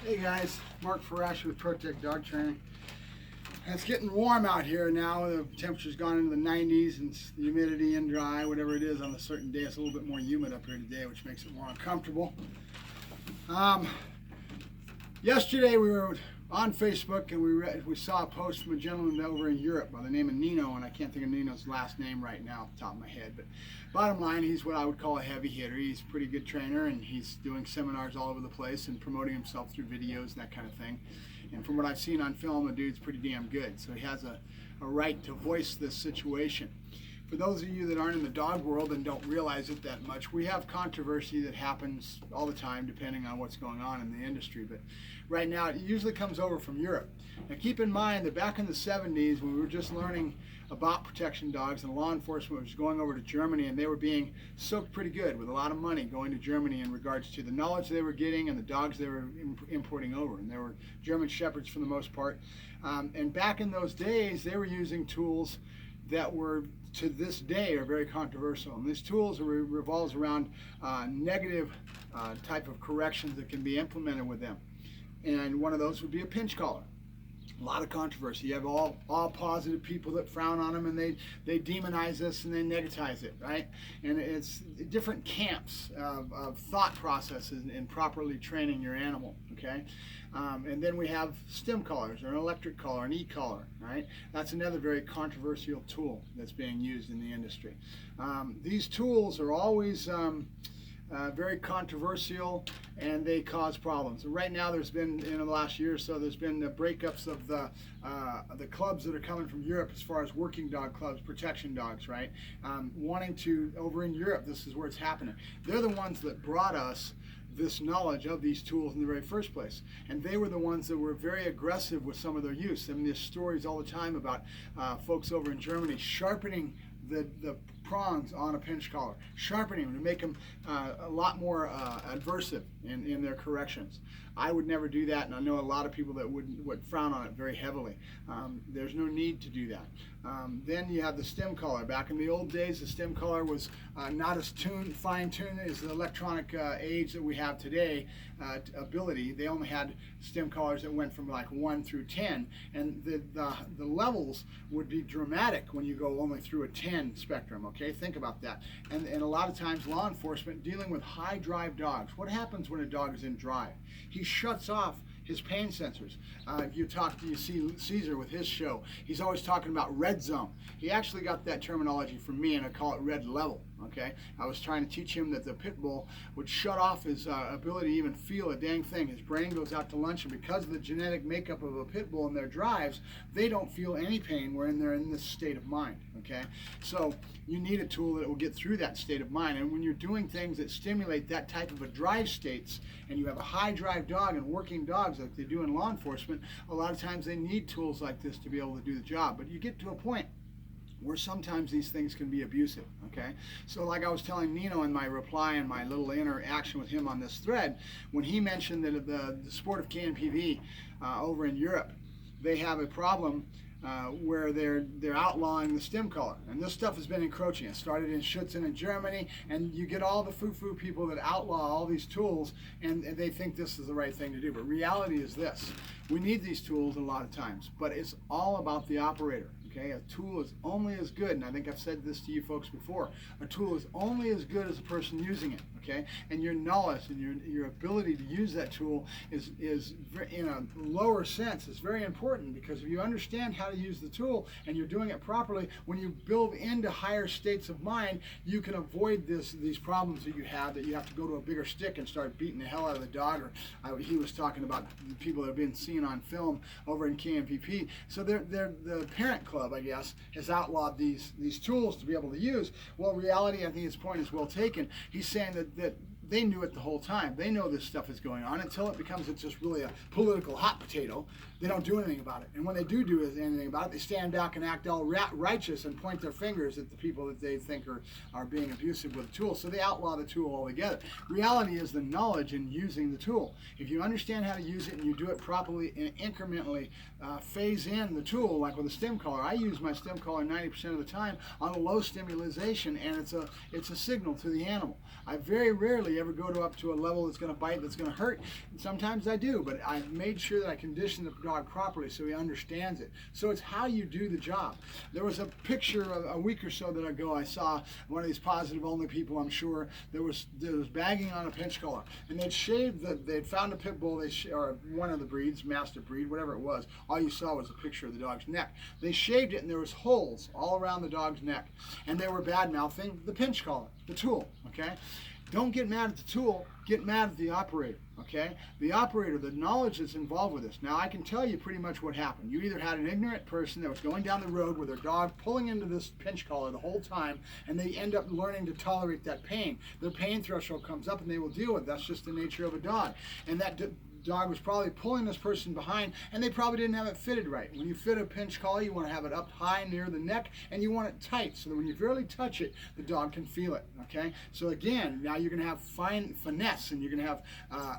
Hey guys, Mark Ferrasci with Protect Dog Training. It's getting warm out here now. The temperature's gone into the 90s and the humidity and dry, whatever it is on a certain day. It's a little bit more humid up here today, which makes it more uncomfortable. Yesterday we were on Facebook and we saw a post from a gentleman over in Europe by the name of Nino, and I can't think of Nino's last name right now off the top of my head, but bottom line, he's what I would call a heavy hitter. He's a pretty good trainer, and he's doing seminars all over the place and promoting himself through videos and that kind of thing. And from what I've seen on film, the dude's pretty damn good, so he has a right to voice this situation. For those of you that aren't in the dog world and don't realize it that much, we have controversy that happens all the time depending on what's going on in the industry. But right now, it usually comes over from Europe. Now keep in mind that back in the 70s, when we were just learning about protection dogs, and law enforcement was going over to Germany, and they were being soaked pretty good with a lot of money going to Germany in regards to the knowledge they were getting and the dogs they were importing over. And they were German Shepherds for the most part. And back in those days, they were using tools that were, to this day, are very controversial. And these tools revolves around negative type of corrections that can be implemented with them. And one of those would be a pinch collar. A lot of controversy. You have all positive people that frown on them, and they demonize this and they negatize it, right? And it's different camps of thought processes in properly training your animal, okay? And then we have stem collars, or an electric collar, an e-collar, right? That's another very controversial tool that's being used in the industry. These tools are always very controversial, and they cause problems. And right now, there's been, in the last year or so, there's been breakups of the clubs that are coming from Europe as far as working dog clubs, protection dogs, right? Wanting to, over in Europe, this is where it's happening. They're the ones that brought us this knowledge of these tools in the very first place. And they were the ones that were very aggressive with some of their use. I mean, there's stories all the time about folks over in Germany sharpening the prongs on a pinch collar, sharpening them to make them a lot more adversive in their corrections. I would never do that, and I know a lot of people that would frown on it very heavily. There's no need to do that. Then you have the stem collar. Back in the old days, the stem collar was not as fine-tuned as the electronic age that we have today ability. They only had stem collars that went from like 1 through 10, and the levels would be dramatic when you go only through a 10 spectrum, okay? Think about that. And a lot of times law enforcement dealing with high drive dogs, what happens when a dog is in drive? He shuts off his pain sensors. You see Caesar with his show, he's always talking about red zone. He actually got that terminology from me, and I call it red level. Okay, I was trying to teach him that the pit bull would shut off his ability to even feel a dang thing. His brain goes out to lunch, and because of the genetic makeup of a pit bull in their drives, they don't feel any pain when they're in this state of mind. Okay, so you need a tool that will get through that state of mind. And when you're doing things that stimulate that type of a drive states, and you have a high drive dog and working dogs like they do in law enforcement, a lot of times they need tools like this to be able to do the job. But you get to a point where sometimes these things can be abusive, okay? So like I was telling Nino in my reply and my little interaction with him on this thread, when he mentioned that the sport of KNPV over in Europe, they have a problem where they're outlawing the stem collar. And this stuff has been encroaching. It started in Schutzen in Germany, and you get all the foo-foo people that outlaw all these tools, and they think this is the right thing to do. But reality is this. We need these tools a lot of times, but it's all about the operator. Okay, a tool is only as good, and I think I've said this to you folks before, a tool is only as good as the person using it, okay? And your knowledge and your ability to use that tool is in a lower sense, is very important, because if you understand how to use the tool and you're doing it properly, when you build into higher states of mind, you can avoid these problems that you have to go to a bigger stick and start beating the hell out of the dog. Or he was talking about the people that have been seen on film over in KMPP. So they're the parent club, I guess, has outlawed these tools to be able to use. Well, reality, I think his point is well taken. He's saying that they knew it the whole time. They know this stuff is going on until it becomes just really a political hot potato. They don't do anything about it. And when they do anything about it, they stand back and act all righteous and point their fingers at the people that they think are being abusive with the tool. So they outlaw the tool altogether. Reality is the knowledge in using the tool. If you understand how to use it and you do it properly and incrementally phase in the tool, like with a stem collar. I use my stem collar 90% of the time on a low stimulation, and it's a signal to the animal. I very rarely you ever go up to a level that's going to bite, that's going to hurt? And sometimes I do, but I've made sure that I condition the dog properly so he understands it. So it's how you do the job. There was a picture a week or so ago. I saw one of these positive only people, I'm sure, that was bagging on a pinch collar, and they'd found a pit bull, or one of the breeds, mastiff breed, whatever it was. All you saw was a picture of the dog's neck. They shaved it, and there was holes all around the dog's neck, and they were bad mouthing the pinch collar, the tool. Okay, don't get mad at the tool, get mad at the operator. Okay, the operator, the knowledge that's involved with this. Now I can tell you pretty much what happened. You either had an ignorant person that was going down the road with their dog pulling into this pinch collar the whole time, and they end up learning to tolerate that pain. Their pain threshold comes up and they will deal with it. That's just the nature of a dog. And that dog was probably pulling this person behind, and they probably didn't have it fitted right. When you fit a pinch collar, you want to have it up high near the neck, and you want it tight so that when you barely touch it, the dog can feel it. Okay, so again, now you're going to have fine finesse, and you're going to have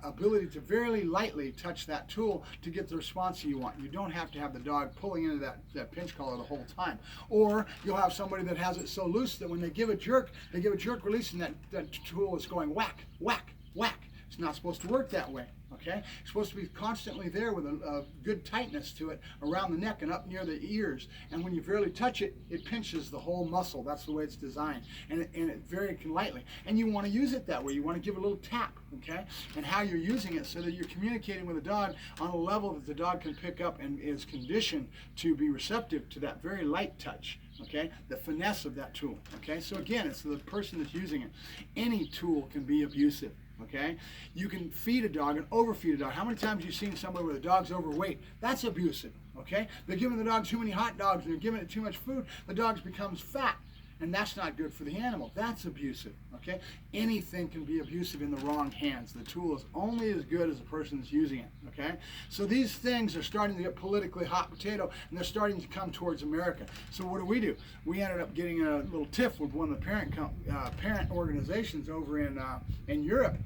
ability to very lightly touch that tool to get the response you want. You don't have to have the dog pulling into that pinch collar the whole time. Or you'll have somebody that has it so loose that when they give a jerk release, and that tool is going whack, whack, whack. It's not supposed to work that way. Okay, it's supposed to be constantly there with a good tightness to it around the neck and up near the ears. And when you barely touch it, it pinches the whole muscle. That's the way it's designed, and it very lightly. And you want to use it that way. You want to give a little tap. Okay, and how you're using it so that you're communicating with the dog on a level that the dog can pick up and is conditioned to be receptive to that very light touch. Okay, the finesse of that tool. Okay, so again, it's the person that's using it. Any tool can be abusive. Okay, you can feed a dog and overfeed a dog. How many times have you seen somebody where the dog's overweight? That's abusive. Okay, they're giving the dog too many hot dogs, and they're giving it too much food. The dog becomes fat, and that's not good for the animal. That's abusive. Okay, anything can be abusive in the wrong hands. The tool is only as good as the person that's using it. Okay, so these things are starting to get politically hot potato, and they're starting to come towards America. So what do? We ended up getting a little tiff with one of the parent organizations over in Europe.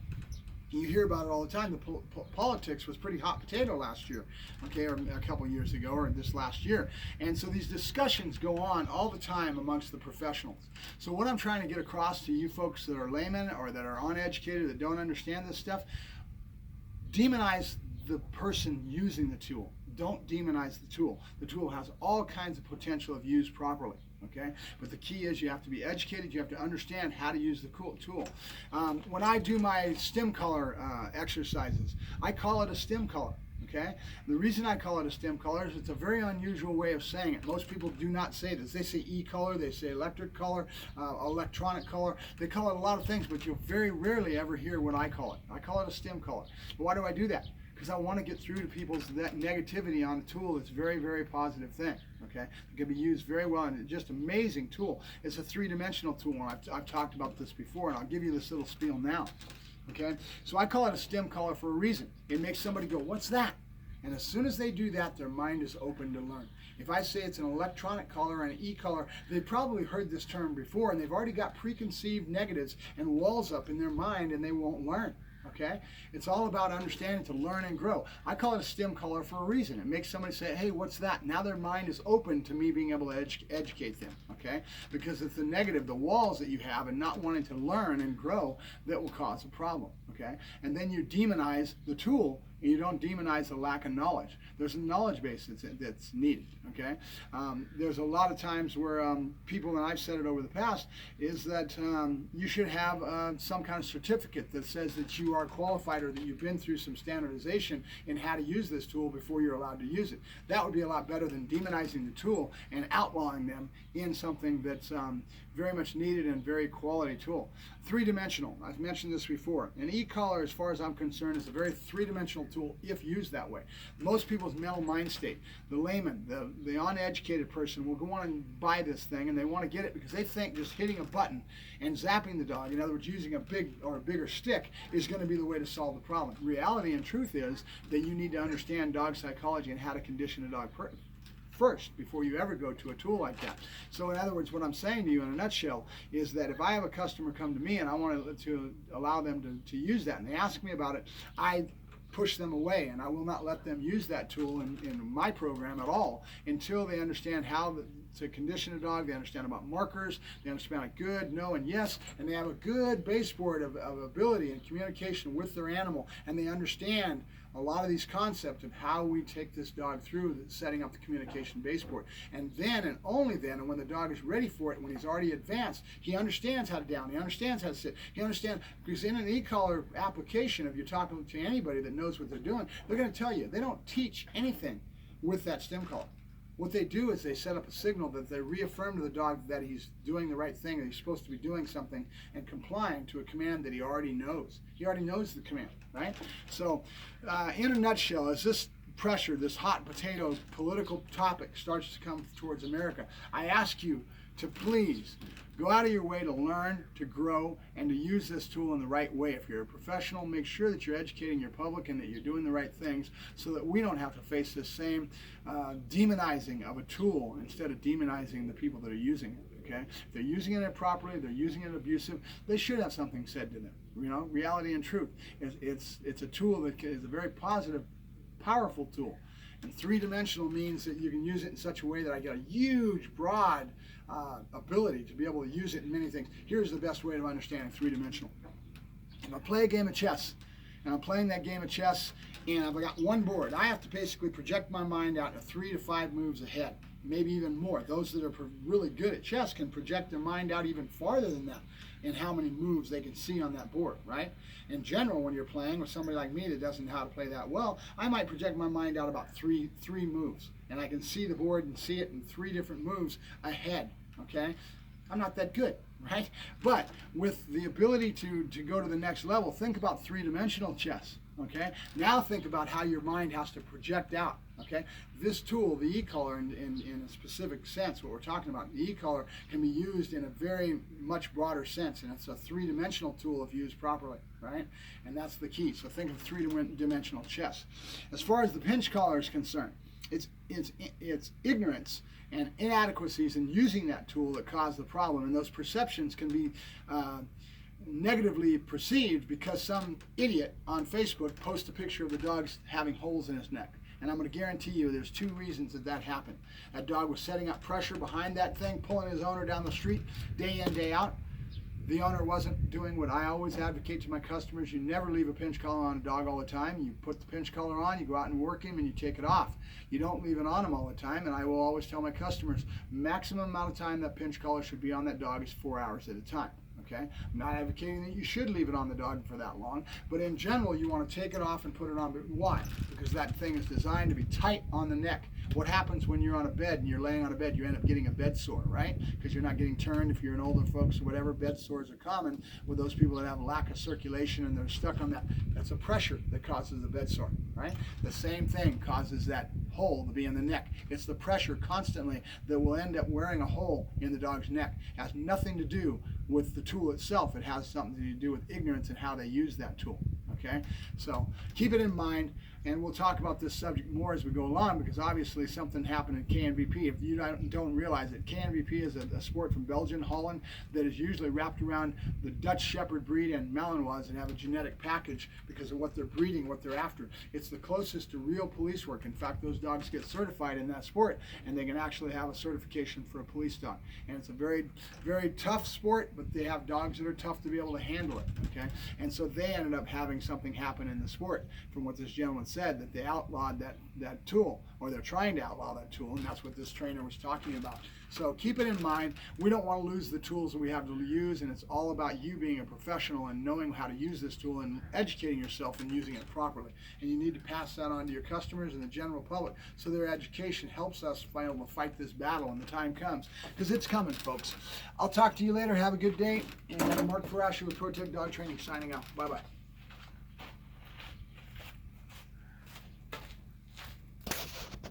You hear about it all the time. The politics was pretty hot potato last year, okay, or a couple years ago, or this last year. And so these discussions go on all the time amongst the professionals. So what I'm trying to get across to you folks that are laymen or that are uneducated, that don't understand this stuff, demonize the person using the tool. Don't demonize the tool. The tool has all kinds of potential if used properly. Okay, but the key is you have to be educated. You have to understand how to use the tool. When I do my stem collar exercises, I call it a stem collar. Okay, the reason I call it a stem collar is it's a very unusual way of saying it. Most people do not say this. They say e-collar, they say electric collar, electronic collar. They call it a lot of things, but you'll very rarely ever hear what I call it. I call it a stem collar. Why do I do that? Because I want to get through to people's negativity on a tool that's a very, very positive thing. Okay, it can be used very well, and it's just an amazing tool. It's a three-dimensional tool, and I've talked about this before, and I'll give you this little spiel now. Okay, so I call it a stem collar for a reason. It makes somebody go, "What's that?" And as soon as they do that, their mind is open to learn. If I say it's an electronic collar and an e-collar, they've probably heard this term before, and they've already got preconceived negatives and walls up in their mind, and they won't learn. Okay, it's all about understanding to learn and grow. I call it a stem collar for a reason. It makes somebody say, "Hey, what's that?" Now their mind is open to me being able to educate them. Okay, because it's the negative, the walls that you have, and not wanting to learn and grow that will cause a problem. Okay, and then you demonize the tool, and you don't demonize the lack of knowledge. There's a knowledge base that's needed. Okay, there's a lot of times where people, and I've said it over the past, is that you should have some kind of certificate that says that you are qualified or that you've been through some standardization in how to use this tool before you're allowed to use it. That would be a lot better than demonizing the tool and outlawing them in something that's very much needed and very quality tool. Three-dimensional. I've mentioned this before. An e-collar, as far as I'm concerned, is a very three-dimensional tool if used that way. Most people's mental mind state, the layman, the uneducated person will go on and buy this thing, and they want to get it because they think just hitting a button and zapping the dog, in other words, using a bigger stick, is going to be the way to solve the problem. Reality and truth is that you need to understand dog psychology and how to condition a dog first before you ever go to a tool like that. So in other words, what I'm saying to you in a nutshell is that if I have a customer come to me and I want to allow them to use that, and they ask me about it, I push them away, and I will not let them use that tool in my program at all until they understand how to condition a dog. They understand about markers. They understand about good, no, and yes. And they have a good baseboard of ability and communication with their animal. And they understand a lot of these concepts of how we take this dog through setting up the communication baseboard. And then, and only then, and when the dog is ready for it, when he's already advanced, he understands how to down, he understands how to sit, he understands, because in an e-collar application, if you're talking to anybody that knows what they're doing, they're going to tell you, they don't teach anything with that stem collar. What they do is they set up a signal that they reaffirm to the dog that he's doing the right thing, that he's supposed to be doing something and complying to a command that he already knows. He already knows the command, right? So in a nutshell, as this pressure, this hot potato political topic starts to come towards America, I ask you to please go out of your way to learn, to grow, and to use this tool in the right way. If you're a professional, make sure that you're educating your public and that you're doing the right things so that we don't have to face this same demonizing of a tool instead of demonizing the people that are using it. Okay? If they're using it improperly, they're using it abusive, they should have something said to them. You know, reality and truth. It's a tool that is a very positive, powerful tool. And three-dimensional means that you can use it in such a way that I get a huge, broad ability to be able to use it in many things. Here's the best way of understanding three-dimensional. If I play a game of chess, and I'm playing that game of chess, and I've got one board, I have to basically project my mind out to 3 to 5 moves ahead, maybe even more. Those that are really good at chess can project their mind out even farther than that in how many moves they can see on that board, right? In general, when you're playing with somebody like me that doesn't know how to play that well, I might project my mind out about three moves, and I can see the board and see it in 3 different moves ahead, okay? I'm not that good, right? But with the ability to go to the next level, think about three-dimensional chess, okay? Now think about how your mind has to project out, okay? This tool, the e-collar, in a specific sense, what we're talking about, the e-collar can be used in a very much broader sense, and it's a three-dimensional tool if used properly, right? And that's the key. So think of three-dimensional chess. As far as the pinch collar is concerned, it's ignorance and inadequacies in using that tool that cause the problem, and those perceptions can be negatively perceived because some idiot on Facebook posts a picture of the dog having holes in his neck. And I'm going to guarantee you there's 2 reasons that happened. That dog was setting up pressure behind that thing, pulling his owner down the street day in, day out. The owner wasn't doing what I always advocate to my customers. You never leave a pinch collar on a dog all the time. You put the pinch collar on, you go out and work him, and you take it off. You don't leave it on him all the time, and I will always tell my customers, maximum amount of time that pinch collar should be on that dog is 4 hours at a time. Okay? I'm not advocating that you should leave it on the dog for that long, but in general, you want to take it off and put it on. But why? Because that thing is designed to be tight on the neck. What happens when you're on a bed and you're laying on a bed? You end up getting a bed sore, right? Because you're not getting turned. If you're an older folks or whatever, bed sores are common with those people that have a lack of circulation and they're stuck on that. That's a pressure that causes the bed sore, right? The same thing causes that hole to be in the neck. It's the pressure constantly that will end up wearing a hole in the dog's neck. It has nothing to do with the tool itself. It has something to do with ignorance and how they use that tool. Okay, so keep it in mind, and we'll talk about this subject more as we go along, because obviously something happened in KNVP. If you don't realize it, KNVP is a sport from Belgium, Holland, that is usually wrapped around the Dutch Shepherd breed and Malinois and have a genetic package because of what they're breeding, what they're after. It's the closest to real police work. In fact, those dogs get certified in that sport, and they can actually have a certification for a police dog. And it's a very, very tough sport, but they have dogs that are tough to be able to handle it. Okay, and so they ended up having something happen in the sport, from what this gentleman said, that they outlawed that tool, or they're trying to outlaw that tool, and that's what this trainer was talking about. So keep it in mind. We don't want to lose the tools that we have to use, and it's all about you being a professional and knowing how to use this tool and educating yourself and using it properly. And you need to pass that on to your customers and the general public so their education helps us be able to fight this battle when the time comes, because it's coming, folks. I'll talk to you later. Have a good day. And Mark Ferrasci with ProTech Dog Training signing out. Bye-bye.